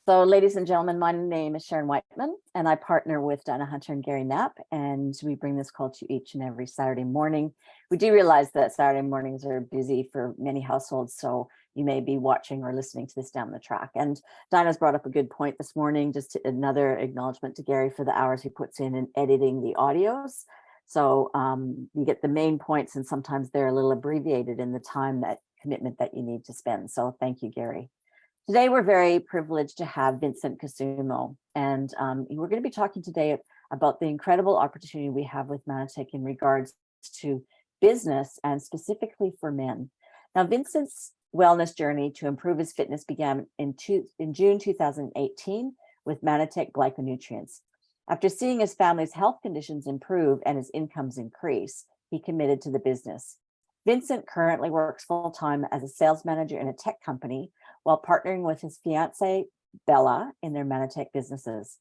So, ladies and gentlemen, my name is Sharon Whiteman, and I partner with Donna Hunter and Gary Knapp, and we bring this call to you each and every Saturday morning. We do realize that Saturday mornings are busy for many households, so you may be watching or listening to this down the track. And Dinah's brought up a good point this morning, just another acknowledgement to Gary for the hours he puts in editing the audios. So you get the main points, and sometimes they're a little abbreviated in the time that commitment that you need to spend. So thank you, Gary. Today, we're very privileged to have Vincent Kusumo, and we're going to be talking today about the incredible opportunity we have with Manatech in regards to business and specifically for men. Now, Vincent's wellness journey to improve his fitness began in June 2018 with Manatech Glyconutrients. After seeing his family's health conditions improve and his incomes increase, he committed to the business. Vincent currently works full-time as a sales manager in a tech company while partnering with his fiancée, Bella, in their Manatech businesses.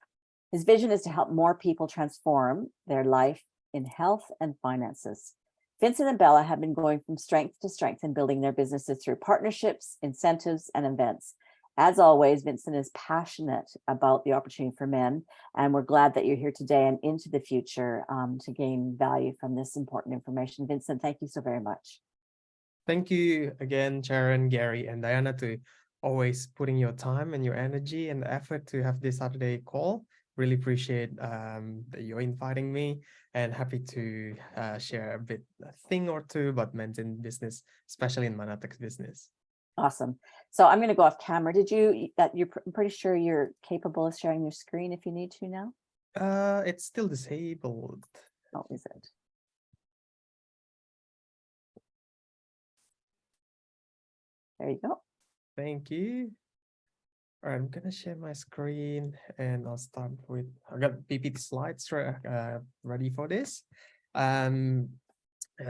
His vision is to help more people transform their life in health and finances. Vincent and Bella have been going from strength to strength in building their businesses through partnerships, incentives, and events. As always, Vincent is passionate about the opportunity for men, and we're glad that you're here today and into the future to gain value from this important information. Vincent, thank you so very much. Thank you again, Sharon, Gary, and Diana, to always putting your time and your energy and effort to have this Saturday call. Really appreciate that you're inviting me, and happy to share a thing or two about men's in business, especially in Manatech's business. Awesome. So I'm going to go off camera. I'm pretty sure you're capable of sharing your screen if you need to now. It's still disabled. Oh, is it? There you go. Thank you. All right, I'm gonna share my screen and I'll start with, I've got PPT slides ready for this.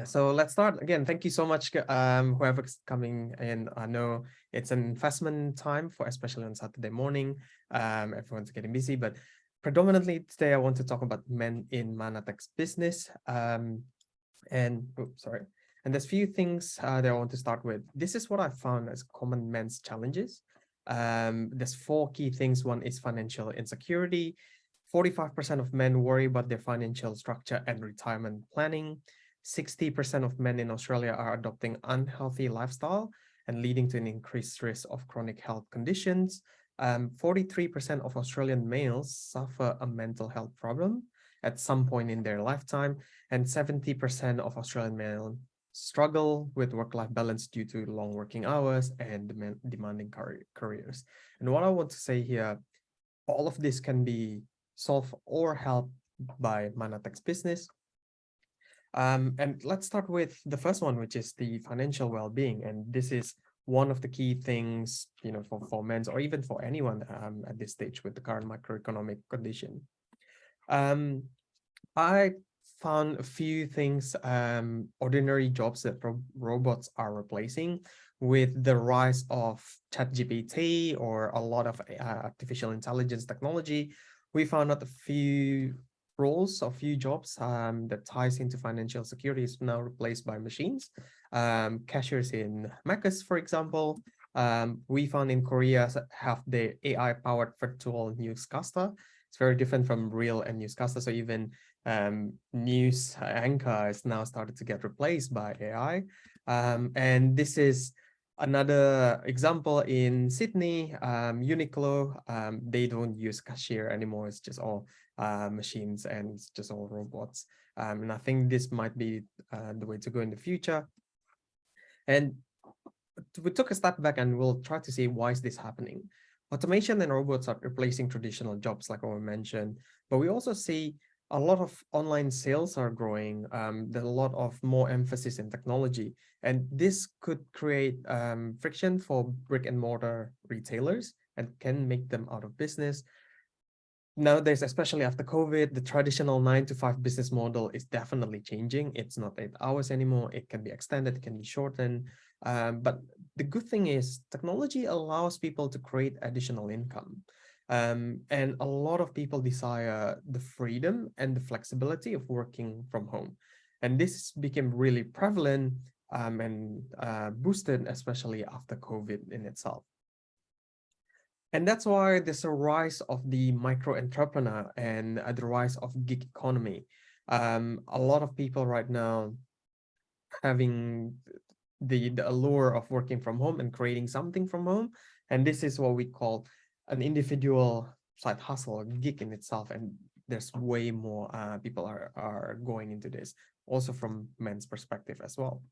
So let's start again. Thank you so much, whoever's coming in. I know it's an investment time for, especially on Saturday morning. Everyone's getting busy, but predominantly today I want to talk about men in Manatech's business. And there's few things that I want to start with. This is what I found as common men's challenges. There's 4 key things. One is financial insecurity. 45% of men worry about their financial structure and retirement planning. 60% of men in Australia are adopting unhealthy lifestyle and leading to an increased risk of chronic health conditions. 43% of Australian males suffer a mental health problem at some point in their lifetime, and 70% of Australian males struggle with work-life balance due to long working hours and demanding careers. And what I want to say here, all of this can be solved or helped by Manatech's business. And let's start with the first one, which is the financial well-being. And this is one of the key things, for men or even for anyone at this stage with the current macroeconomic condition. I found a few things, ordinary jobs that robots are replacing with the rise of ChatGPT or a lot of artificial intelligence technology. We found out a few roles or few jobs that ties into financial security is now replaced by machines. Cashiers in Macca's, for example. We found in Korea have the AI-powered virtual newscaster. It's very different from real and newscaster. So even news anchor is now started to get replaced by AI. And this is another example in Sydney, Uniqlo. They don't use cashier anymore. It's just all machines and it's just all robots. And I think this might be the way to go in the future. And we took a step back and we'll try to see why is this happening. Automation and robots are replacing traditional jobs, like I mentioned, but we also see a lot of online sales are growing. There's a lot of more emphasis in technology, and this could create friction for brick and mortar retailers and can make them out of business. Nowadays, especially after COVID, the traditional 9-to-5 business model is definitely changing. It's not 8 hours anymore. It can be extended, it can be shortened. But the good thing is technology allows people to create additional income. And a lot of people desire the freedom and the flexibility of working from home. And this became really prevalent and boosted, especially after COVID in itself. And that's why there's a rise of the micro entrepreneur and the rise of gig economy. A lot of people right now having the allure of working from home and creating something from home. And this is what we call an individual side hustle, a gig in itself. And there's way more people are going into this, also from men's perspective as well.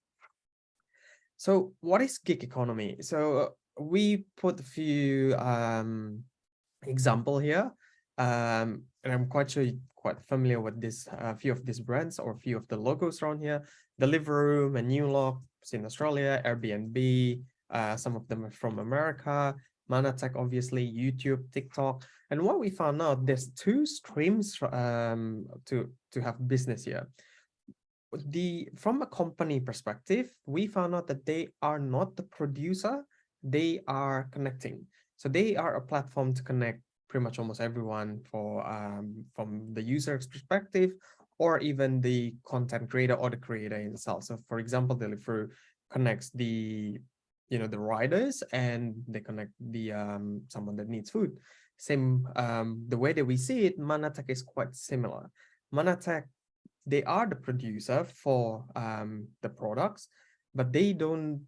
So what is gig economy? So we put a few example here. And I'm quite sure you're quite familiar with this few of these brands or a few of the logos around here. Deliveroo, Menulog in Australia, Airbnb, some of them are from America, Manatech, obviously, YouTube, TikTok. And what we found out, there's two streams to have business here. From a company perspective, we found out that they are not the producer, they are connecting. So they are a platform to connect pretty much almost everyone for from the user's perspective, or even the content creator or the creator itself. So for example, Deliveroo connects the riders, and they connect the someone that needs food. Same the way that we see it, Manatech is quite similar. Manatech, they are the producer for the products, but they don't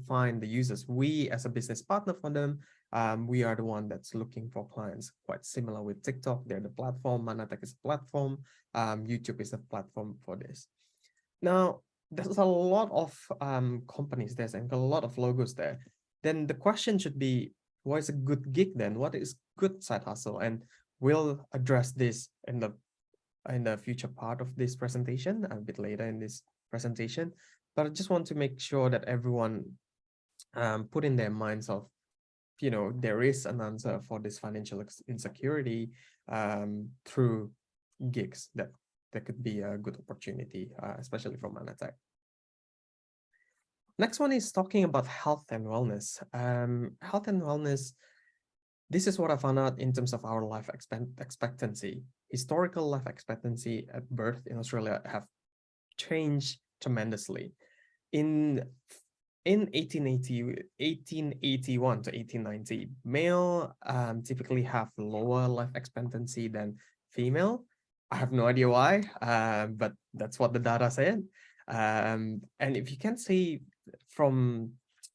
find the users. We as a business partner for them, we are the one that's looking for clients. Quite similar with TikTok, they're the platform. Manatech is a platform. YouTube is a platform for this. Now, there's a lot of companies there and a lot of logos there. Then the question should be, what is a good gig then? What is good side hustle? And we'll address this in the future part of this presentation, a bit later in this presentation. But I just want to make sure that everyone put in their minds of, there is an answer for this financial insecurity through gigs that could be a good opportunity, especially for Manatech. Next one is talking about health and wellness. Health and wellness, this is what I found out in terms of our life expectancy. Historical life expectancy at birth in Australia have changed tremendously. In 1881 to 1890, male typically have lower life expectancy than female. I have no idea why, but that's what the data said. And if you can see from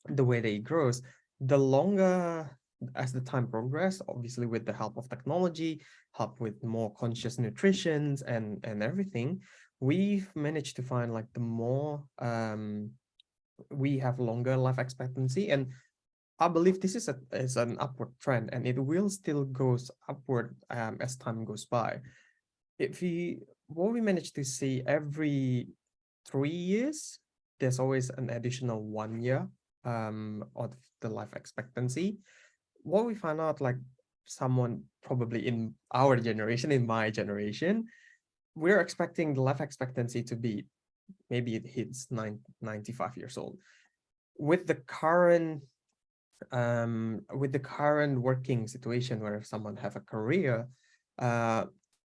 the way that it grows, the longer as the time progresses, obviously with the help of technology, help with more conscious nutrition and everything, we've managed to find like the more we have longer life expectancy. And I believe this is an upward trend, and it will still goes upward as time goes by. What we managed to see, every 3 years, there's always an additional 1 year of the life expectancy. What we found out, like someone probably in our generation, in my generation, we're expecting the life expectancy to be, maybe it hits 95 years old. With the current working situation where someone have a career,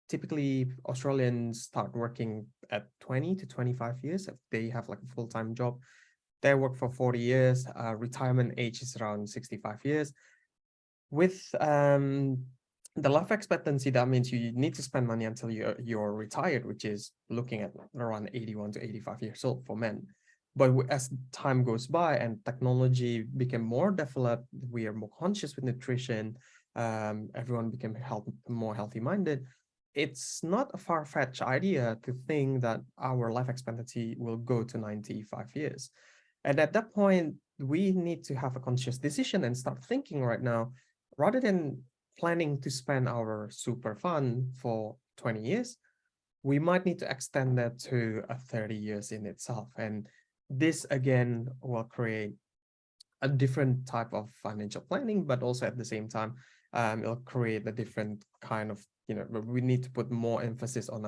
typically Australians start working at 20 to 25 years if they have like a full-time job. They work for 40 years. Retirement age is around 65 years. With the life expectancy, that means you need to spend money until you're retired, which is looking at around 81 to 85 years old for men. But as time goes by and technology became more developed, we are more conscious with nutrition, everyone became more healthy-minded. It's not a far-fetched idea to think that our life expectancy will go to 95 years. And at that point, we need to have a conscious decision and start thinking right now, rather than planning to spend our super fund for 20 years, we might need to extend that to 30 years in itself. And this again will create a different type of financial planning, but also at the same time, it'll create a different kind of, we need to put more emphasis on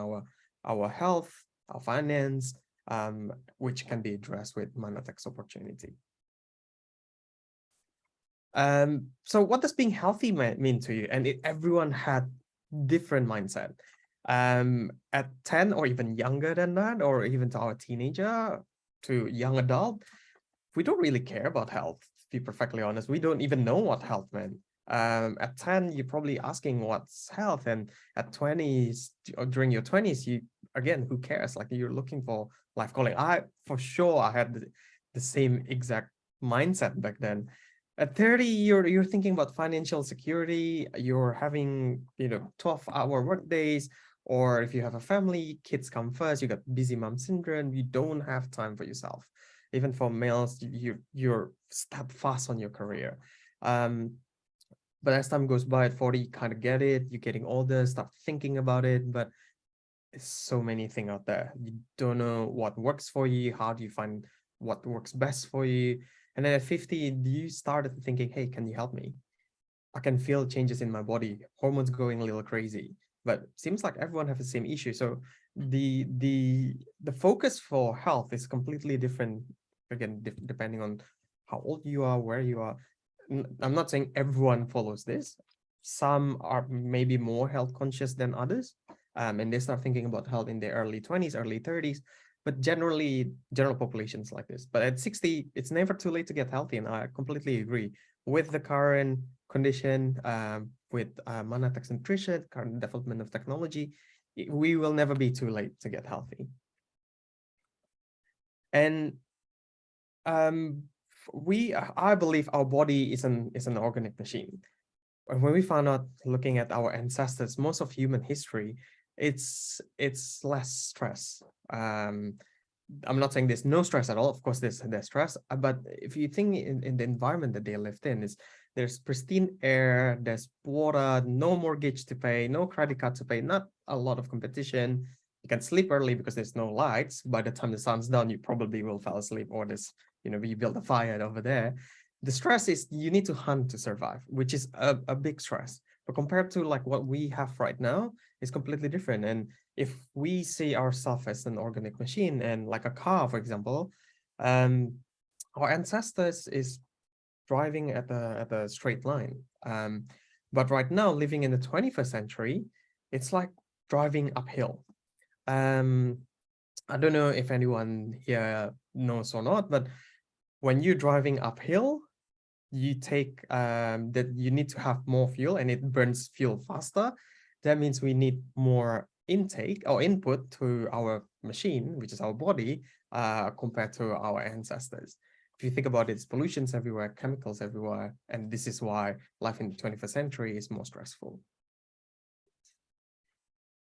our health, our finance, which can be addressed with Manatech's opportunity. So what does being healthy mean to you? And everyone had different mindset. At 10 or even younger than that, or even to our teenager, to young adult, we don't really care about health. be perfectly honest, we don't even know what health meant. At 10, you're probably asking what's health, and at 20s or during your 20s, you again, who cares? Like you're looking for life calling. I for sure I had the same exact mindset back then. At 30, you're thinking about financial security, you're having 12-hour work days, or if you have a family, kids come first, you got busy mom syndrome, you don't have time for yourself. Even for males, you're step fast on your career. But as time goes by, at 40, you kind of get it, you're getting older, start thinking about it, but there's so many things out there. You don't know what works for you. How do you find what works best for you? And then at 50, you started thinking, hey, can you help me? I can feel changes in my body, hormones going a little crazy, but seems like everyone has the same issue. So the focus for health is completely different, again, depending on how old you are, where you are. I'm not saying everyone follows this. Some are maybe more health conscious than others, and they start thinking about health in their early 20s, early 30s. But generally, general populations like this. But at 60, it's never too late to get healthy, and I completely agree with the current condition, with Manatech's nutrition, current development of technology. We will never be too late to get healthy. And I believe our body is an organic machine. And when we found out, looking at our ancestors, most of human history, it's less stress. I'm not saying there's no stress at all. Of course, there's stress, but if you think in the environment that they lived in, there's pristine air, there's water, no mortgage to pay, no credit card to pay, not a lot of competition. You can sleep early because there's no lights. By the time the sun's down, you probably will fall asleep, or we build a fire over there. The stress is you need to hunt to survive, which is a big stress. But compared to like what we have right now, it's completely different. And if we see ourselves as an organic machine and like a car, for example, our ancestors is driving at a straight line. But right now, living in the 21st century, it's like driving uphill. I don't know if anyone here knows or not, but when you're driving uphill, you take that you need to have more fuel and it burns fuel faster. That means we need more intake or input to our machine, which is our body, compared to our ancestors. If you think about it, it's pollutions everywhere, chemicals everywhere, and this is why life in the 21st century is more stressful.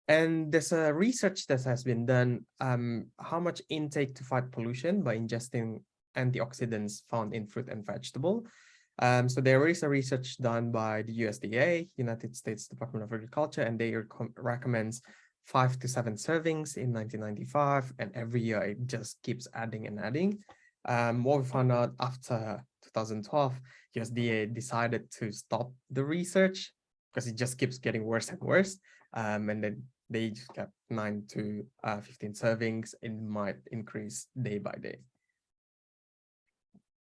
And there's a research that has been done, how much intake to fight pollution by ingesting antioxidants found in fruit and vegetable. So there is a research done by the USDA, United States Department of Agriculture, and they recommends 5 to 7 servings in 1995, and every year it just keeps adding and adding. What we found out after 2012, USDA decided to stop the research because it just keeps getting worse and worse. And then they just got 9 to 15 servings. It might increase day by day.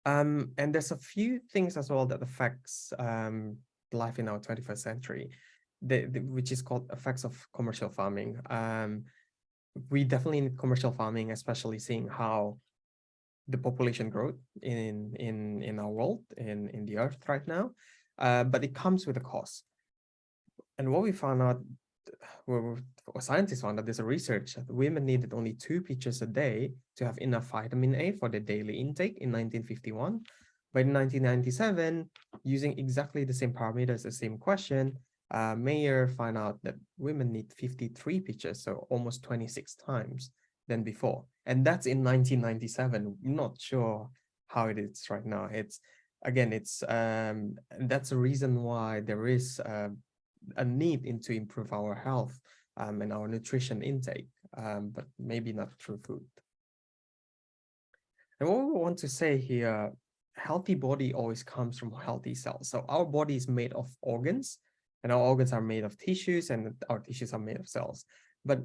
And there's a few things as well that affects life in our 21st century, which is called effects of commercial farming. We definitely need commercial farming, especially seeing how the population growth in our world, in the earth right now. But it comes with a cost. And what we found out, scientists found out, there's a research that women needed only 2 peaches a day to have enough vitamin A for their daily intake in 1951. But in 1997, using exactly the same parameters, the same question, Mayer found out that women need 53 peaches, so almost 26 times than before. And that's in 1997. I'm not sure how it is right now. That's the reason why there is a need to improve our health and our nutrition intake, but maybe not through food. And what we want to say here, healthy body always comes from healthy cells. So our body is made of organs, and our organs are made of tissues, and our tissues are made of cells. But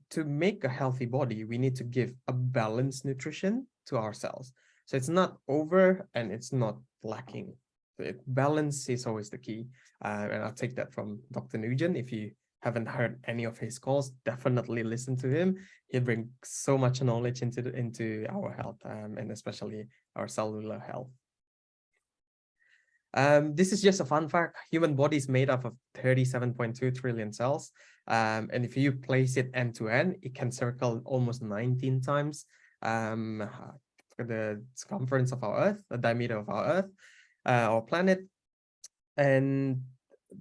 to make a healthy body, we need to give a balanced nutrition to our cells. So it's not over and it's not lacking. Balance is always the key. And I'll take that from Dr. Nugent. If you haven't heard any of his calls, definitely listen to him. He brings so much knowledge into our health, and especially our cellular health. This is just a fun fact. Human body is made up of 37.2 trillion cells. And if you place it end to end, it can circle almost 19 times the circumference of our Earth, the diameter of our Earth, our planet. And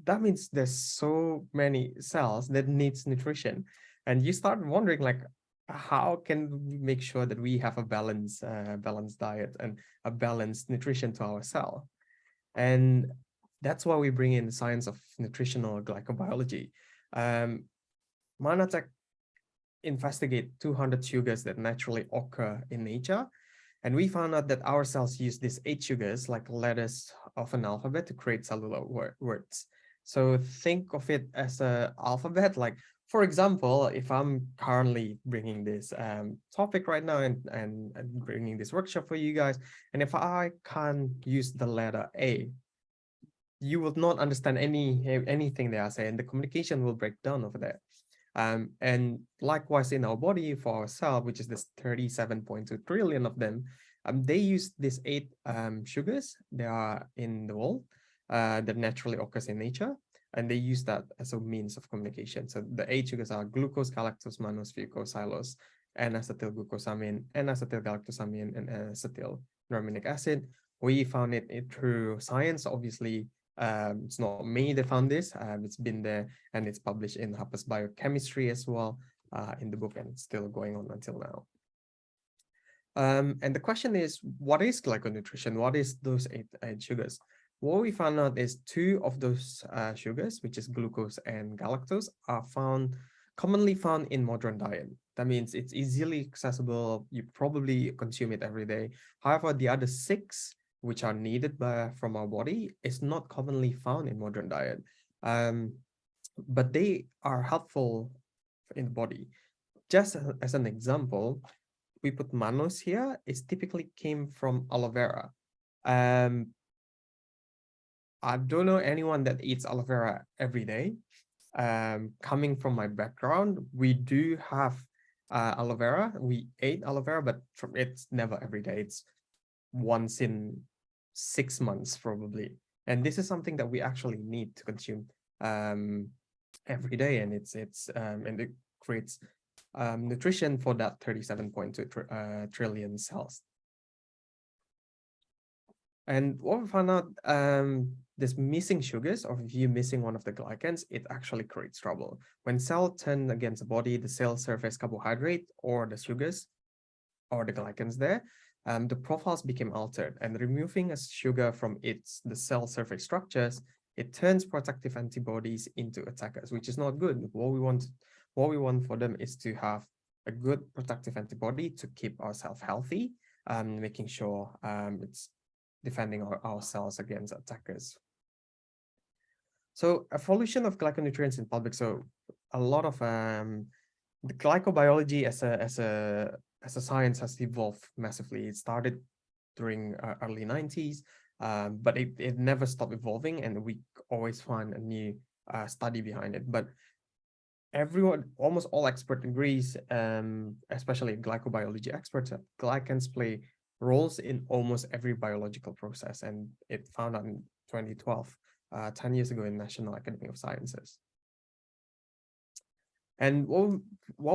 that means there's so many cells that needs nutrition. And you start wondering, like, how can we make sure that we have a balanced diet and a balanced nutrition to our cell? And that's why we bring in the science of nutritional glycobiology. Manatech investigate 200 sugars that naturally occur in nature. And we found out that our cells use these 8 sugars like letters of an alphabet to create cellular words. So think of it as an alphabet. Like, for example, if I'm currently bringing this topic right now and bringing this workshop for you guys, and if I can't use the letter A, you will not understand anything they are saying. The communication will break down over there. And likewise in our body for our cell, which is this 37.2 trillion of them, they use these 8 sugars. They are in the world that naturally occurs in nature, and they use that as a means of communication. So the 8 sugars are glucose, galactose, mannose, fucose, xylose, N-acetylglucosamine, N-acetylgalactosamine, and N-acetyl-rhaminic acid. We found it through science, obviously. It's not me that found this. It's been there, and it's published in Harper's Biochemistry as well in the book, and it's still going on until now. And the question is, what is glyconutrition? What is those eight sugars? What we found out is 2 of those sugars, which is glucose and galactose, are commonly found in modern diet. That means it's easily accessible. You probably consume it every day. However, the other 6, which are needed from our body, is not commonly found in modern diet. But they are helpful in the body. Just as an example, we put mannose here. It typically came from aloe vera. I don't know anyone that eats aloe vera every day. Coming from my background, we do have aloe vera. We ate aloe vera, but it's never every day. It's once in 6 months probably. And this is something that we actually need to consume every day, and and it creates nutrition for that 37.2 trillion cells. And what we found out, this missing sugars, or if you're missing one of the glycans, it actually creates trouble. When cells turn against the body, the cell surface carbohydrate or the sugars or the glycans there, the profiles became altered, and removing a sugar from the cell surface structures, it turns protective antibodies into attackers, which is not good. What we want for them is to have a good protective antibody to keep ourselves healthy, making sure it's defending our cells against attackers. So evolution of glyconutrients in public. So a lot of the glycobiology as a science has evolved massively. It started during early 90s, but it never stopped evolving, and we always find a new study behind it. But almost all experts agrees, especially glycobiology experts, that glycans play roles in almost every biological process, and it found out in 2012, 10 years ago in National Academy of Sciences. And what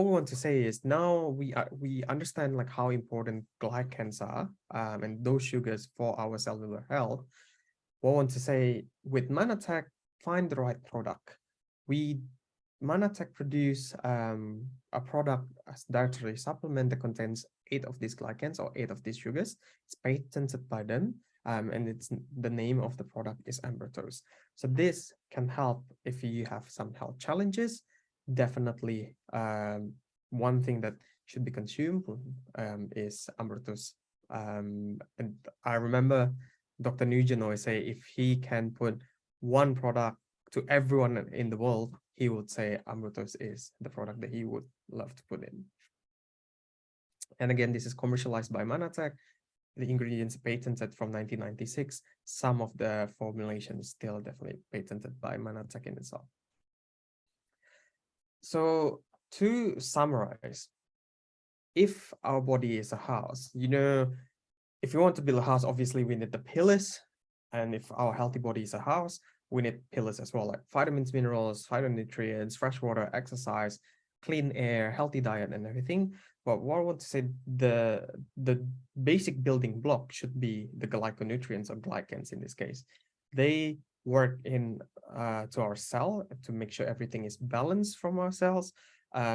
we want to say is now we understand like how important glycans are and those sugars for our cellular health. What I want to say with Manatech, find the right product. Manatech produce a product as dietary supplement that contains 8 of these glycans or 8 of these sugars. It's patented by them, and the name of the product is Ambertose. So this can help if you have some health challenges. Definitely, one thing that should be consumed is Ambertose. And I remember Dr. Nugent always say if he can put one product to everyone in the world, he would say Ambertose is the product that he would love to put in. And again, this is commercialized by Manatech. The ingredients patented from 1996. Some of the formulations still definitely patented by Manatech in itself. So to summarize, if our body is a house, if you want to build a house, obviously we need the pillars And if our healthy body is a house, we need pillars as well, like vitamins, minerals, phytonutrients, fresh water, exercise, clean air, healthy diet, and everything. But what I want to say, the basic building block should be the glyconutrients or glycans in this case. They work in to our cell to make sure everything is balanced from our cells,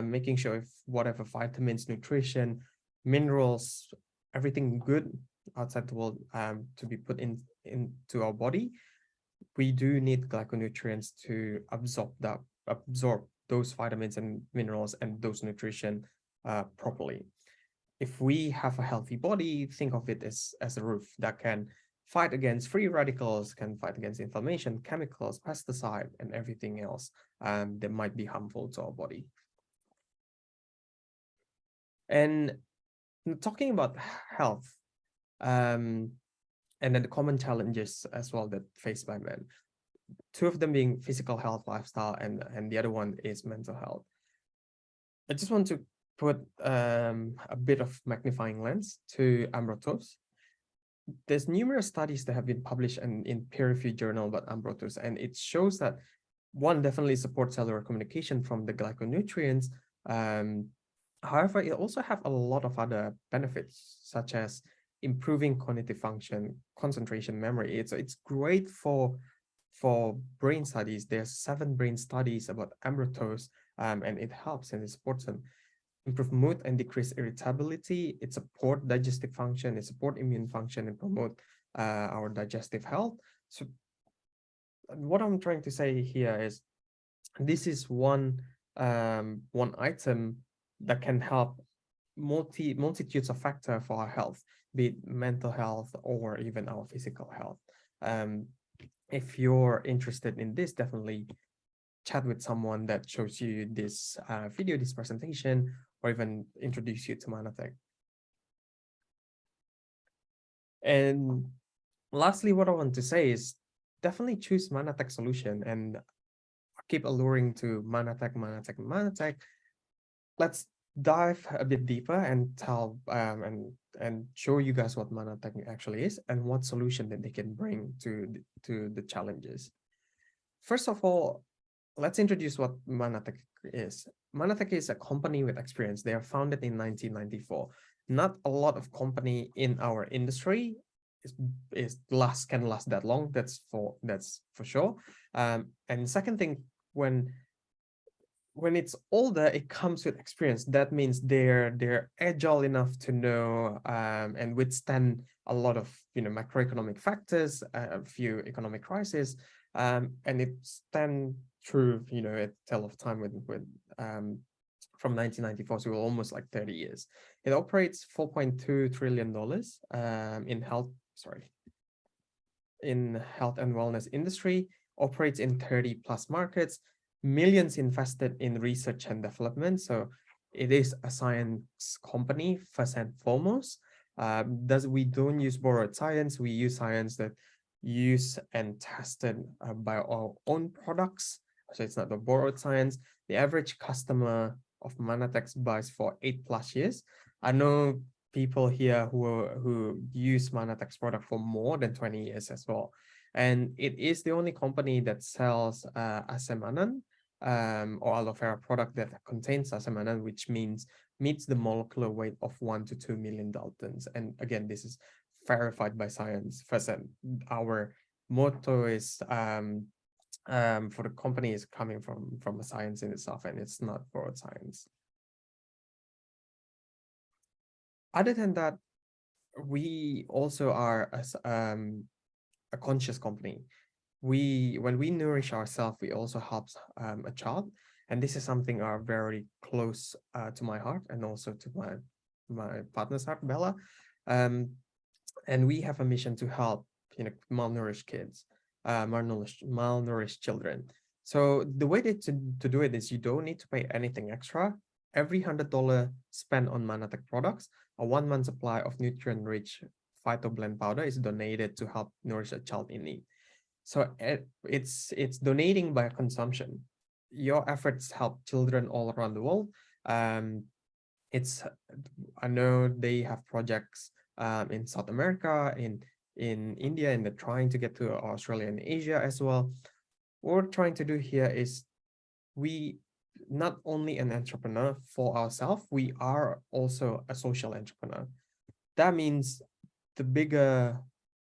making sure if whatever vitamins, nutrition, minerals, everything good outside the world to be put into our body, we do need glyconutrients to absorb those vitamins and minerals and those nutrition properly. If we have a healthy body, think of it as a roof that can fight against free radicals, can fight against inflammation, chemicals, pesticide, and everything else that might be harmful to our body. And talking about health, and then the common challenges as well that faced by men, two of them being physical health, lifestyle, and the other one is mental health. I just want to put a bit of magnifying lens to Ambrotos. There's numerous studies that have been published in peer-reviewed journal about Ambrotos, and it shows that one definitely supports cellular communication from the glyconutrients. However, it also have a lot of other benefits, such as improving cognitive function, concentration, memory. It's great for brain studies. There's 7 brain studies about Ambrotos, and it helps and it supports them. Improve mood and decrease irritability. It support digestive function, it support immune function, and promote our digestive health. So what I'm trying to say here is this is one item that can help multitudes of factors for our health, be it mental health or even our physical health. If you're interested in this, definitely chat with someone that shows you this video, this presentation, or even introduce you to Manatech. And lastly, what I want to say is definitely choose Manatech solution and keep alluring to Manatech. Let's dive a bit deeper and tell and show you guys what Manatech actually is and what solution that they can bring to the challenges. First of all, let's introduce what Manatech is. Manatech is a company with experience. They are founded in 1994. Not a lot of company in our industry can last that long. That's for sure. And second thing, when it's older, it comes with experience. That means they're agile enough to know and withstand a lot of macroeconomic factors, a few economic crises, and it stand through a tale of time with from 1994 to almost like 30 years. It operates $4.2 trillion in health and wellness industry, operates in 30 plus markets, millions invested in research and development. So it is a science company first and foremost. We don't use borrowed science. We use science that used and tested by our own products. So it's not the borrowed science. The average customer of Manatech buys for 8+ years. I know people here who use Manatech's product for more than 20 years as well. And it is the only company that sells asemanan or aloe vera product that contains asemanan, which means meets the molecular weight of 1 to 2 million daltons. And again, this is verified by science. First, our motto is for the company is coming from a science in itself, and it's not borrowed science. Other than that, we also are a conscious company. When we nourish ourselves, we also help a child, and this is something are very close to my heart and also to my partner's heart, Bella. And we have a mission to help malnourished kids, malnourished children. So the way to do it is you don't need to pay anything extra. Every $100 spent on Manatech products, a 1-month supply of nutrient-rich phytoblend powder is donated to help nourish a child in need. So it's donating by consumption. Your efforts help children all around the world. I know they have projects in South America, in in India, and they're trying to get to Australia and Asia as well. What we're trying to do here is we not only an entrepreneur for ourselves, we are also a social entrepreneur. That means the bigger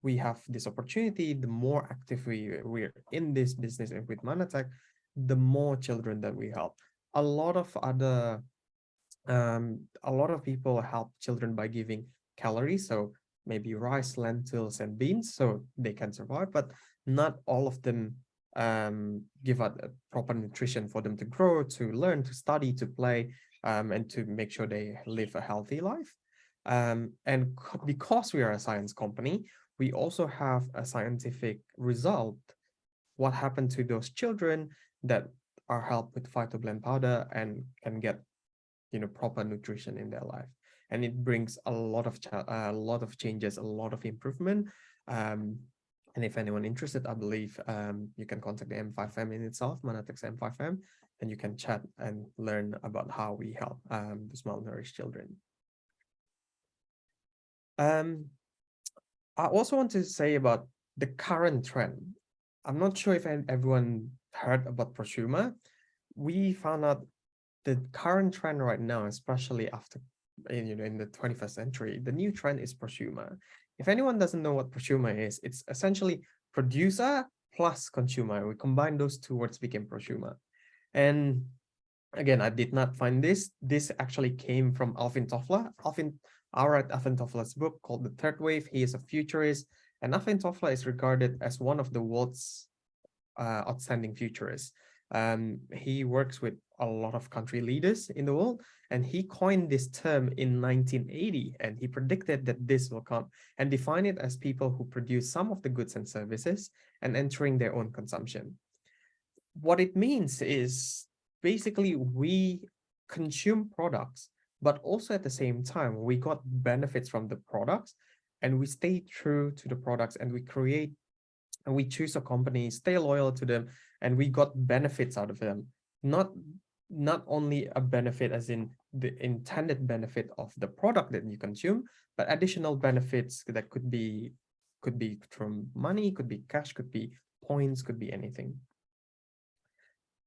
we have this opportunity, the more active we're in this business and with Manatech, the more children that we help. A lot of other a lot of people help children by giving calories, so maybe rice, lentils, and beans, so they can survive, but not all of them give out proper nutrition for them to grow, to learn, to study, to play, and to make sure they live a healthy life. And because we are a science company, we also have a scientific result. What happened to those children that are helped with phytoblend powder and can get proper nutrition in their life, and it brings a lot of changes, a lot of improvement. And if anyone interested, I believe you can contact the M5M in itself, Manatech's M5M, and you can chat and learn about how we help these malnourished children. I also want to say about the current trend. I'm not sure if everyone heard about prosumer. We found out the current trend right now, especially after in the 21st century, the new trend is prosumer. If anyone doesn't know what prosumer is, it's essentially producer plus consumer. We combine those two words, became prosumer. And again, I did not find this. This actually came from Alvin Toffler. I read Alvin Toffler's book called The Third Wave. He is a futurist, and Alvin Toffler is regarded as one of the world's outstanding futurists. He works with a lot of country leaders in the world, and he coined this term in 1980, and he predicted that this will come and define it as people who produce some of the goods and services and entering their own consumption. What it means is basically we consume products, but also at the same time, we got benefits from the products, and we stay true to the products, and we create and we choose a company, stay loyal to them, and we got benefits out of them. Not only a benefit as in the intended benefit of the product that you consume, but additional benefits that could be from money, could be cash, could be points, could be anything.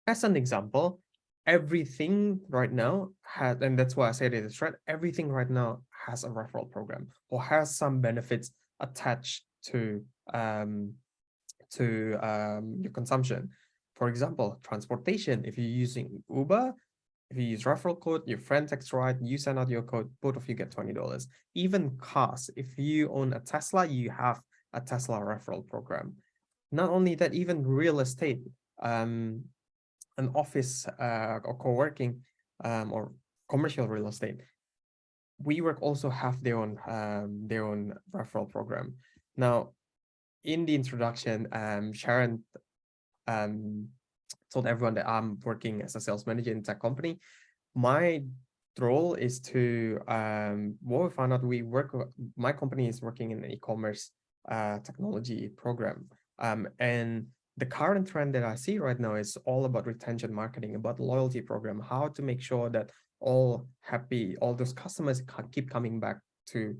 As an example, everything right now has, and that's why I said it is right, everything right now has a referral program or has some benefits attached to your consumption. For example, transportation. If you're using Uber, if you use referral code, your friend takes a ride, you send out your code, both of you get $20. Even cars, if you own a Tesla, you have a Tesla referral program. Not only that, even real estate, an office or co-working or commercial real estate, WeWork also have their own referral program. Now, in the introduction, Sharon told everyone that I'm working as a sales manager in a tech company. My role is to what we found out, my company is working in an e-commerce technology program, and the current trend that I see right now is all about retention marketing, about loyalty program, how to make sure that all those customers keep coming back to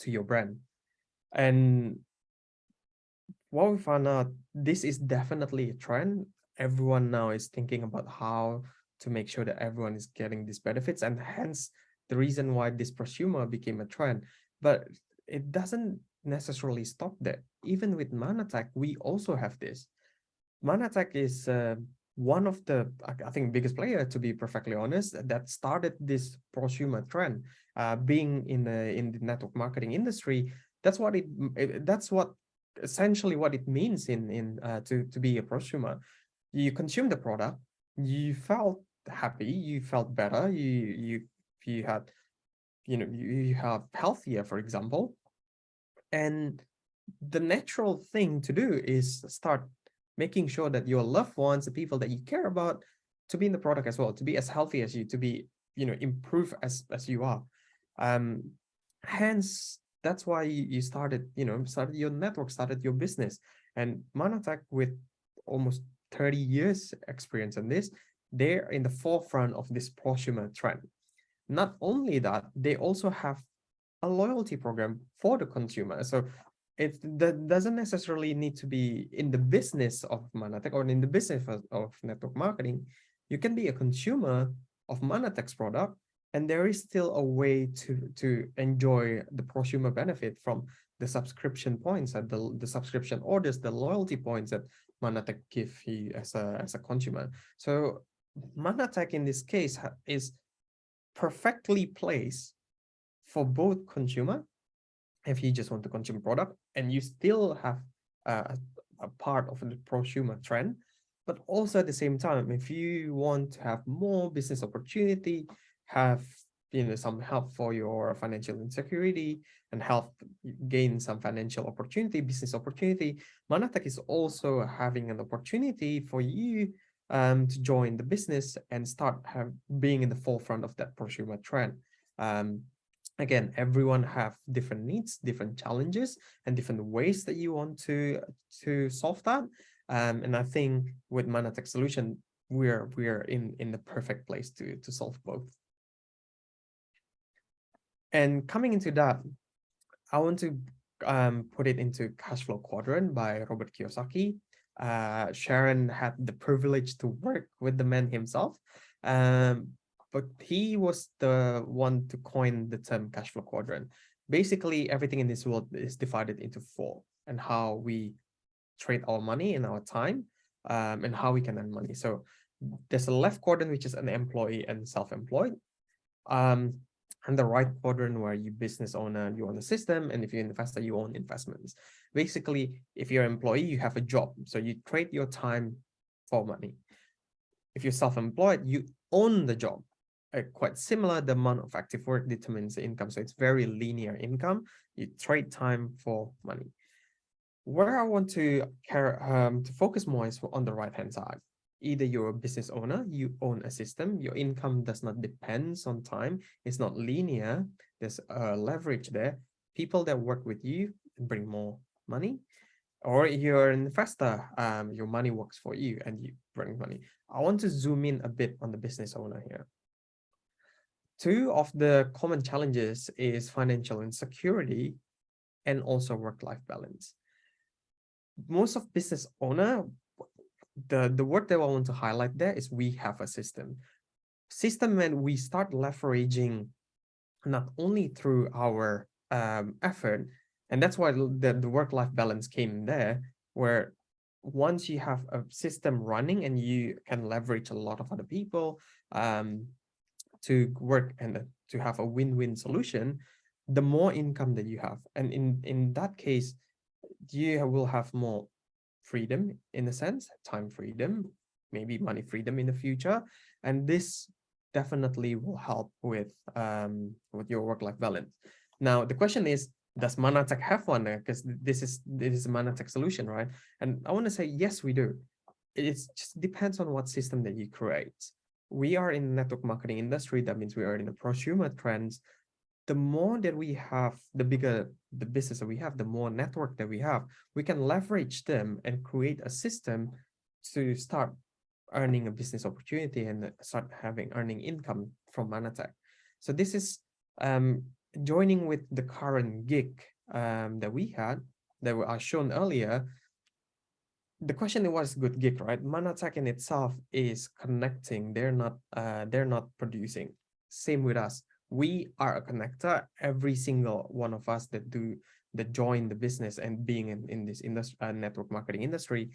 your brand. And what we found out, this is definitely a trend. Everyone now is thinking about how to make sure that everyone is getting these benefits, and hence the reason why this prosumer became a trend. But it doesn't necessarily stop there. Even with Manatech, we also have this. Manatech is one of the, I think, biggest player, to be perfectly honest, that started this prosumer trend. Being in the network marketing industry, that's what essentially what it means to be a prosumer. You consume the product, you felt happy, you felt better, you had you have healthier, for example, and the natural thing to do is start making sure that your loved ones, the people that you care about, to be in the product as well, to be as healthy as you, to be improve as you are. Hence, that's why you started your network, started your business. And Manatech, with almost 30 years experience in this, they're in the forefront of this prosumer trend. Not only that, they also have a loyalty program for the consumer. So that doesn't necessarily need to be in the business of Manatech or in the business of network marketing. You can be a consumer of Manatech's product, and there is still a way to enjoy the prosumer benefit from the subscription points and the subscription orders, the loyalty points that Manatech give you as a consumer. So Manatech in this case is perfectly placed for both consumer, if you just want to consume product and you still have a part of the prosumer trend, but also at the same time, if you want to have more business opportunity, have some help for your financial insecurity and help gain some financial opportunity, business opportunity, Manatech is also having an opportunity for you to join the business and start being in the forefront of that prosumer trend. Again, everyone have different needs, different challenges, and different ways that you want to solve that. And I think with Manatech solution, we're in the perfect place to solve both. And coming into that, I want to put it into Cash Flow Quadrant by Robert Kiyosaki. Sharon had the privilege to work with the man himself. But he was the one to coin the term cash flow quadrant. Basically, everything in this world is divided into four, and how we trade our money and our time, and how we can earn money. So there's a left quadrant, which is an employee and self-employed. And the right quadrant where you business owner, you own the system, and if you're an investor, you own investments. Basically, if you're an employee, you have a job. So you trade your time for money. If you're self-employed, you own the job. Quite similar, the amount of active work determines the income. So it's very linear income. You trade time for money. Where I want to focus more is on the right-hand side. Either you're a business owner, you own a system, your income does not depend on time, it's not linear, there's a leverage there. People that work with you bring more money. Or you're an investor, your money works for you and you bring money. I want to zoom in a bit on the business owner here. Two of the common challenges is financial insecurity and also work-life balance. Most of business owner, the word that I want to highlight there is we have a system. System when we start leveraging not only through our effort, and that's why the work-life balance came there, where once you have a system running and you can leverage a lot of other people to work and to have a win-win solution, the more income that you have. And in that case, you will have more freedom in a sense, time freedom, maybe money freedom in the future. And this definitely will help with your work-life balance. Now, the question is, does Manatech have one? Because this is a Manatech solution, right? And I want to say, yes, we do. It just depends on what system that you create. We are in the network marketing industry. That means we are in the prosumer trends. The more that we have, the bigger the business that we have, the more network that we have, we can leverage them and create a system to start earning a business opportunity and start earning income from Manatech. So this is joining with the current gig that we had, that I shown earlier. The question is, what is good gig, right? Manatech in itself is connecting. They're not producing. Same with us. We are a connector. Every single one of us that join the business and being in this industry, network marketing industry,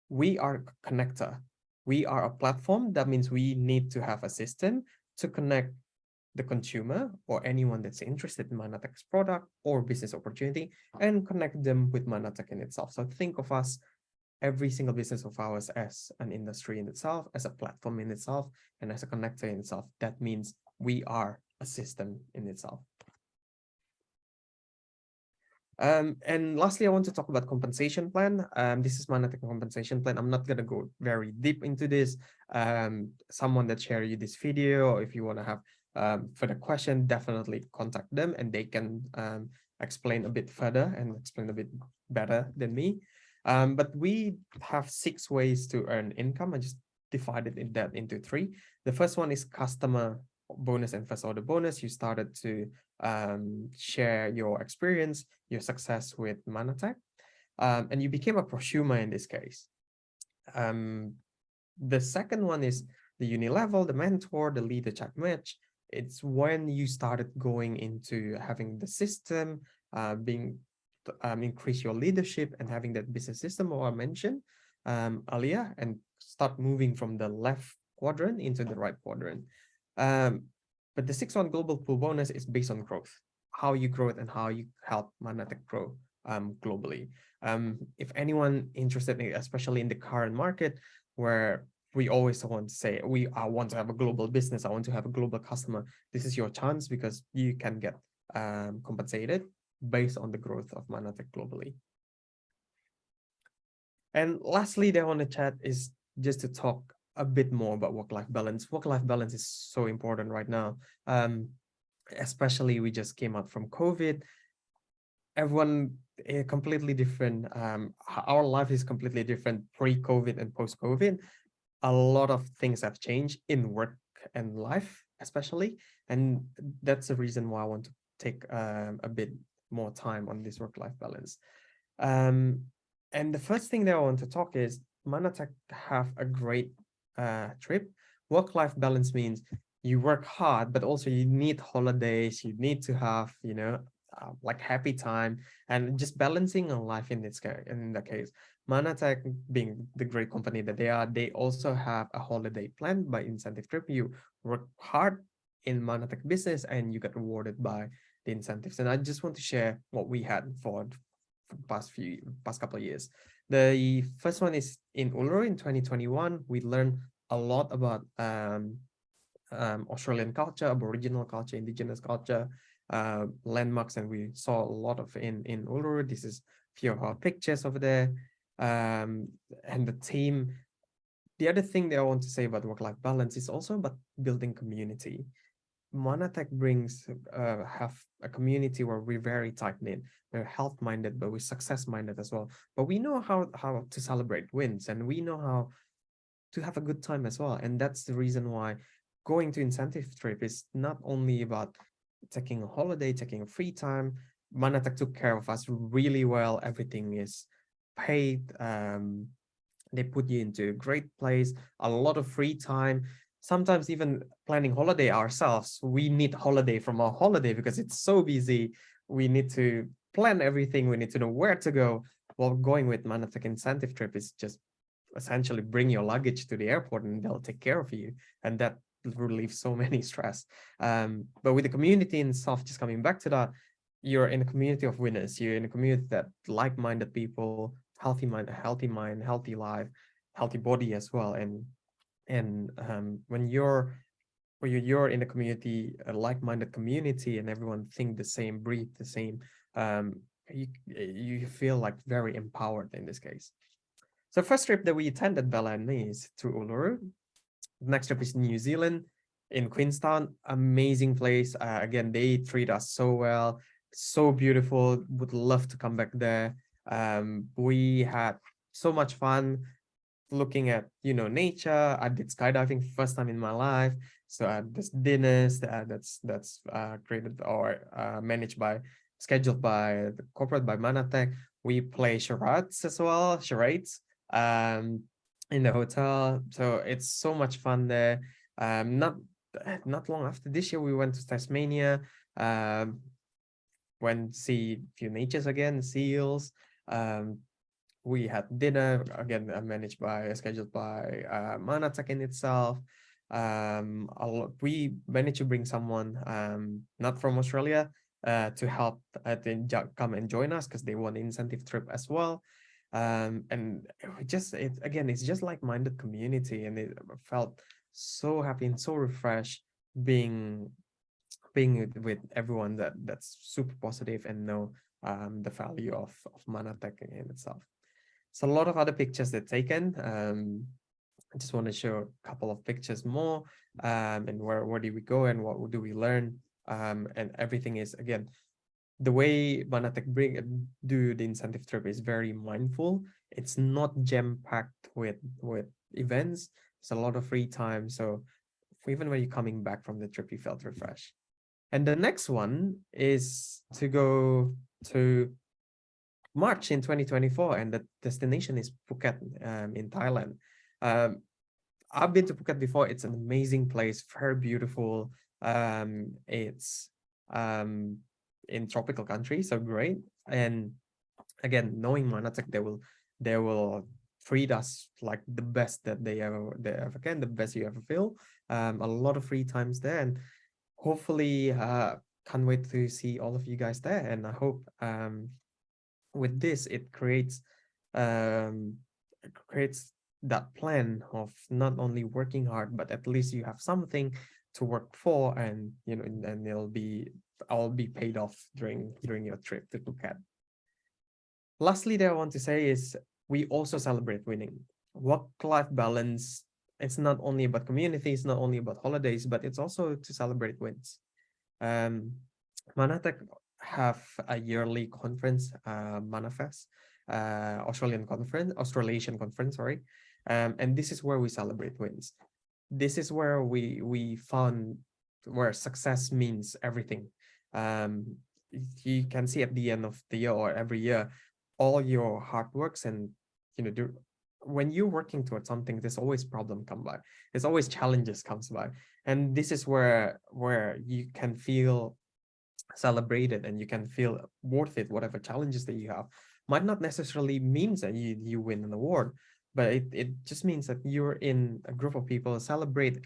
we are a connector. We are a platform. That means we need to have a system to connect the consumer or anyone that's interested in Manatech's product or business opportunity and connect them with Manatech in itself. So think of us, every single business of ours, as an industry in itself, as a platform in itself, and as a connector in itself. That means we are a system in itself. And lastly, I want to talk about compensation plan. This is Manatech compensation plan. I'm not going to go very deep into this. Someone that share you this video, or if you want to have further question, definitely contact them and they can explain a bit further and explain a bit better than me. But we have 6 ways to earn income. I just divided that into 3. The first one is customer bonus and first order bonus, you started to share your experience, your success with Manatech, and you became a prosumer in this case. The second one is the uni level, the mentor, the leader check match. It's when you started going into having the system, being increase your leadership and having that business system, or I mentioned earlier, and start moving from the left quadrant into the right quadrant. But the 6-1 global pool bonus is based on growth, how you grow it and how you help Manatech grow globally. If anyone interested, especially in the current market, where we always want to say, I want to have a global business, I want to have a global customer, this is your chance because you can get compensated based on the growth of Manatech globally. And lastly, there on the chat is just to talk a bit more about work-life balance. Work-life balance is so important right now. Especially we just came out from COVID. Everyone completely different. Our life is completely different pre-COVID and post-COVID. A lot of things have changed in work and life, especially. And that's the reason why I want to take a bit more time on this work-life balance. And the first thing that I want to talk is Manatech have a great trip. Work-life balance means you work hard, but also you need holidays. You need to have, like happy time and just balancing on life in this case. In that case, Manatech being the great company that they are, they also have a holiday plan by incentive trip. You work hard in Manatech business and you get rewarded by the incentives. And I just want to share what we had for the past couple of years. The first one is in Uluru in 2021. We learned a lot about Australian culture, Aboriginal culture, Indigenous culture, landmarks, and we saw a lot of in Uluru. This is a few of our pictures over there. And the team. The other thing that I want to say about work-life balance is also about building community. Manatech brings have a community where we're very tight-knit, we're health-minded, but we're success-minded as well. But we know how to celebrate wins, and we know how to have a good time as well. And that's the reason why going to incentive trip is not only about taking a holiday, taking a free time. Manatech took care of us really well. Everything is paid. They put you into a great place, a lot of free time. Sometimes even planning holiday ourselves, we need holiday from our holiday because it's so busy. We need to plan everything. We need to know where to go. While going with Manatech incentive trip is just essentially bring your luggage to the airport and they'll take care of you. And that relieves so many stress. But with the community and stuff, just coming back to that, you're in a community of winners. You're in a community that like-minded people, healthy mind, healthy life, healthy body as well. And when you're in a community, a like-minded community, and everyone think the same, breathe the same, you feel like very empowered in this case. So first trip that we attended, Bella and me, is to Uluru. Next trip is New Zealand in Queenstown. Amazing place. Again, they treat us so well, so beautiful. Would love to come back there. We had so much fun looking at nature. I did skydiving first time in my life. So there's dinners that's created or scheduled by the corporate by Manatech. We play charades as well, in the hotel. So it's so much fun there. Not long after this year, we went to Tasmania. Went to see a few natures again, seals. We had dinner again, scheduled by Manatech in itself. We managed to bring someone not from Australia to help come and join us because they want an incentive trip as well. And it's just like-minded community, and it felt so happy and so refreshed being with everyone that's super positive and know the value of Manatech in itself. So a lot of other pictures that taken. I just want to show a couple of pictures more, and where do we go and what do we learn, and everything is again the way Manatech do the incentive trip is very mindful. It's not jam-packed with events. It's a lot of free time. So even when you're coming back from the trip, you felt refreshed. And the next one is to go to March in 2024, and the destination is Phuket in Thailand. Um, I've been to Phuket before. It's an amazing place, very beautiful. It's in tropical country, so great. And again, knowing Manatek, they will treat us like the best that they ever can, the best you ever feel. A lot of free times there, and hopefully, can't wait to see all of you guys there. And I hope with this it creates that plan of not only working hard, but at least you have something to work for, and and it'll be all be paid off during your trip to Phuket. Lastly, that I want to say is we also celebrate winning. Work-life balance, it's not only about community, it's not only about holidays, but it's also to celebrate wins. Um, Manatek have a yearly conference, Manifest, Australasian conference, sorry. And this is where we celebrate wins. This is where we found where success means everything. Um, you can see at the end of the year or every year, all your hard works and when you're working towards something, there's always problem come by. There's always challenges comes by, and this is where you can feel celebrated and you can feel worth it. Whatever challenges that you have might not necessarily means that you win an award, but it just means that you're in a group of people, celebrate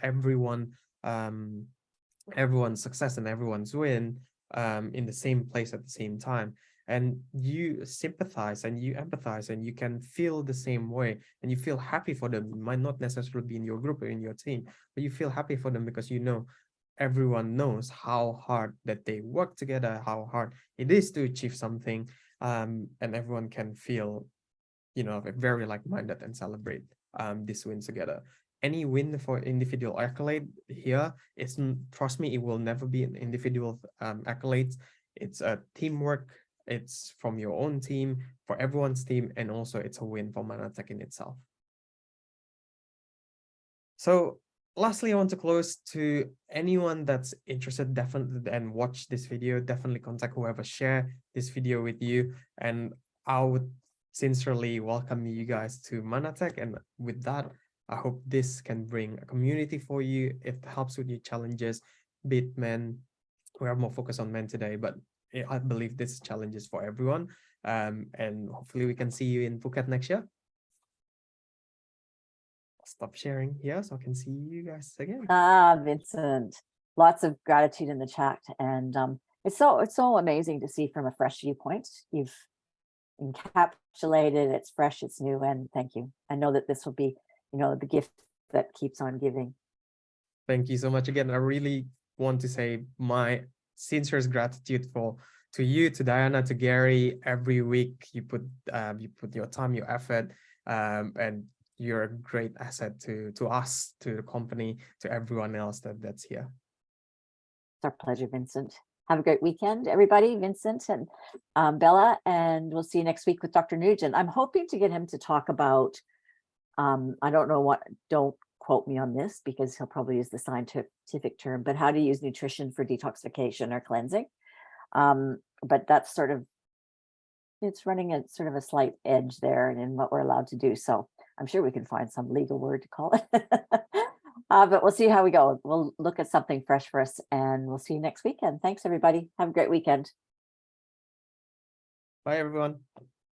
um everyone's success and everyone's win in the same place at the same time, and you sympathize and you empathize and you can feel the same way and you feel happy for them. It might not necessarily be in your group or in your team, but you feel happy for them because everyone knows how hard that they work together, how hard it is to achieve something, and everyone can feel very like-minded and celebrate this win together. Any win for individual accolade here, trust me, it will never be an individual accolades. It's a teamwork. It's from your own team, for everyone's team, and also it's a win for Manatek in itself. So lastly, I want to close to anyone that's interested definitely and watch this video, definitely contact whoever share this video with you. And I would sincerely welcome you guys to Manatek. And with that, I hope this can bring a community for you. It helps with your challenges, be it men. We are more focused on men today, but I believe this challenge is for everyone. And hopefully we can see you in Phuket next year. Stop sharing here so I can see you guys again. Vincent, lots of gratitude in the chat, and it's so amazing to see from a fresh viewpoint. You've encapsulated, it's fresh, it's new, and thank you. I know that this will be the gift that keeps on giving. Thank you so much again. I really want to say my sincerest gratitude to you, to Diana, to Gary. Every week you put your time, your effort, and you're a great asset to us, to the company, to everyone else that's here. It's our pleasure, Vincent. Have a great weekend, everybody. Vincent and Bella, and we'll see you next week with Dr. Nugent. I'm hoping to get him to talk about, I don't know what, don't quote me on this because he'll probably use the scientific term, but how to use nutrition for detoxification or cleansing. But that's it's running at sort of a slight edge there and in what we're allowed to do. So I'm sure we can find some legal word to call it. But we'll see how we go. We'll look at something fresh for us, and we'll see you next weekend. Thanks, everybody. Have a great weekend. Bye, everyone.